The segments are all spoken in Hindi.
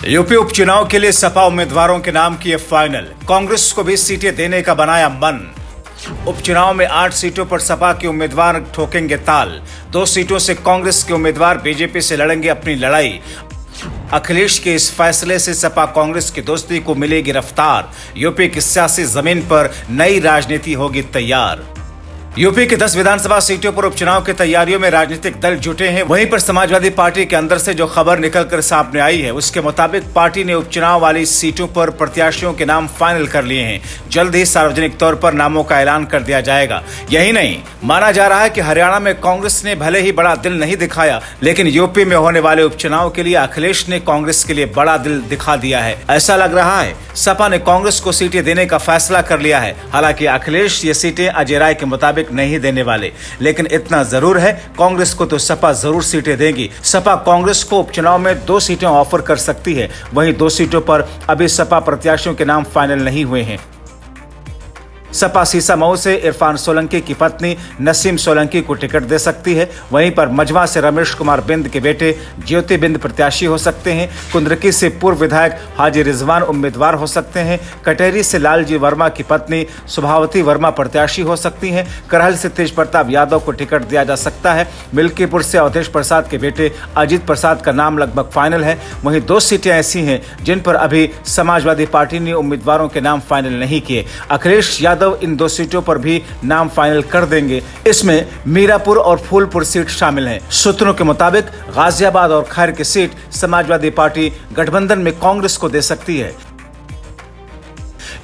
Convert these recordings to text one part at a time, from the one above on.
यूपी उपचुनाव के लिए सपा उम्मीदवारों के नाम किए फाइनल। कांग्रेस को भी सीटें देने का बनाया मन। उपचुनाव में 8 सीटों पर सपा के उम्मीदवार ठोकेंगे ताल। 2 सीटों से कांग्रेस के उम्मीदवार बीजेपी से लड़ेंगे अपनी लड़ाई। अखिलेश के इस फैसले से सपा कांग्रेस की दोस्ती को मिलेगी रफ्तार। यूपी की सियासी जमीन पर नई राजनीति होगी तैयार। यूपी की 10 विधानसभा सीटों पर उपचुनाव की तैयारियों में राजनीतिक दल जुटे हैं। वहीं पर समाजवादी पार्टी के अंदर से जो खबर निकलकर सामने आई है उसके मुताबिक पार्टी ने उपचुनाव वाली सीटों पर प्रत्याशियों के नाम फाइनल कर लिए हैं। जल्द ही सार्वजनिक तौर पर नामों का ऐलान कर दिया जाएगा। यही नहीं, माना जा रहा है कि हरियाणा में कांग्रेस ने भले ही बड़ा दिल नहीं दिखाया, लेकिन यूपी में होने वाले उपचुनाव के लिए अखिलेश ने कांग्रेस के लिए बड़ा दिल दिखा दिया है। ऐसा लग रहा है सपा ने कांग्रेस को सीटें देने का फैसला कर लिया है। हालांकि अखिलेश ये सीटें अजय राय के मुताबिक नहीं देने वाले, लेकिन इतना जरूर है कांग्रेस को तो सपा जरूर सीटें देगी। सपा कांग्रेस को उपचुनाव में 2 सीटें ऑफर कर सकती है। वहीं 2 सीटों पर अभी सपा प्रत्याशियों के नाम फाइनल नहीं हुए हैं। सपा सीसामऊ से इरफान सोलंकी की पत्नी नसीम सोलंकी को टिकट दे सकती है। वहीं पर मजवा से रमेश कुमार बिंद के बेटे ज्योति बिंद प्रत्याशी हो सकते हैं। कुंद्रकी से पूर्व विधायक हाजी रिजवान उम्मीदवार हो सकते हैं। कटेरी से लालजी वर्मा की पत्नी सुभावती वर्मा प्रत्याशी हो सकती हैं। करहल से तेज प्रताप यादव को टिकट दिया जा सकता है। मिल्कीपुर से अवधेश प्रसाद के बेटे अजीत प्रसाद का नाम लगभग फाइनल है। वहीं 2 सीटें ऐसी हैं जिन पर अभी समाजवादी पार्टी ने उम्मीदवारों के नाम फाइनल नहीं किए। अखिलेश यादव इन 2 सीटों पर भी नाम फाइनल कर देंगे। इसमें मीरापुर और फूलपुर सीट शामिल हैं। सूत्रों के मुताबिक गाजियाबाद और खैर की सीट समाजवादी पार्टी गठबंधन में कांग्रेस को दे सकती है।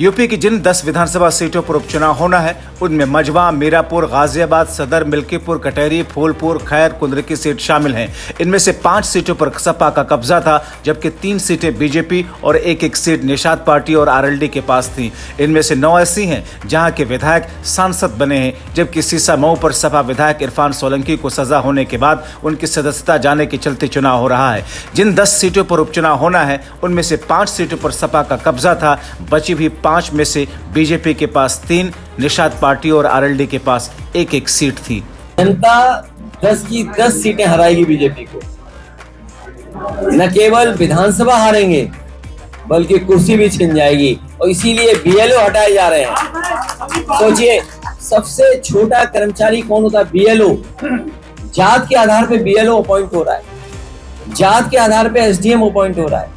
यूपी की जिन 10 विधानसभा सीटों पर उपचुनाव होना है उनमें मजवा, मीरापुर, गाजियाबाद, सदर, मिल्कीपुर, कटेरी, फूलपुर, खैर, कुंद्रकी सीट शामिल हैं। इनमें से 5 सीटों पर सपा का कब्जा था, जबकि 3 सीटें बीजेपी और एक सीट निषाद पार्टी और आरएलडी के पास थी। इनमें से 9 ऐसी हैं जहां के विधायक सांसद बने हैं, जबकि सीसामऊ पर सपा विधायक इरफान सोलंकी को सजा होने के बाद उनकी सदस्यता जाने के चलते चुनाव हो रहा है। जिन 10 सीटों पर उपचुनाव होना है उनमें से 5 सीटों पर सपा का कब्जा था। बची भी 5 में से बीजेपी के पास 3, निषाद पार्टी और आरएलडी के पास एक सीट थी। जनता 10 की 10 सीटें हराएगी बीजेपी को। न केवल विधानसभा हारेंगे बल्कि कुर्सी भी छिन जाएगी, और इसीलिए बीएलओ हटाए जा रहे हैं। सोचिए, सबसे छोटा कर्मचारी कौन होता है? बीएलओ। जात के आधार पे बीएलओ अपॉइंट हो रहा है, जात के आधार पे एसडीएम अपॉइंट हो रहा है,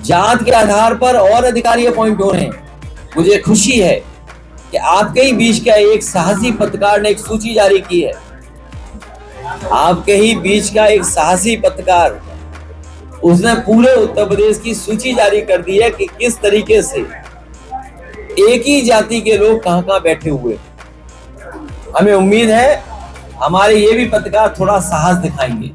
जात के आधार पर और अधिकारी अपॉइंट हो रहे हैं। मुझे खुशी है कि आपके ही बीच का एक साहसी पत्रकार ने एक सूची जारी की है। आपके ही बीच का एक साहसी पत्रकार, उसने पूरे उत्तर प्रदेश की सूची जारी कर दी है कि किस तरीके से एक ही जाति के लोग कहां बैठे हुए। हमें उम्मीद है हमारे ये भी पत्रकार थोड़ा साहस दिखाएंगे।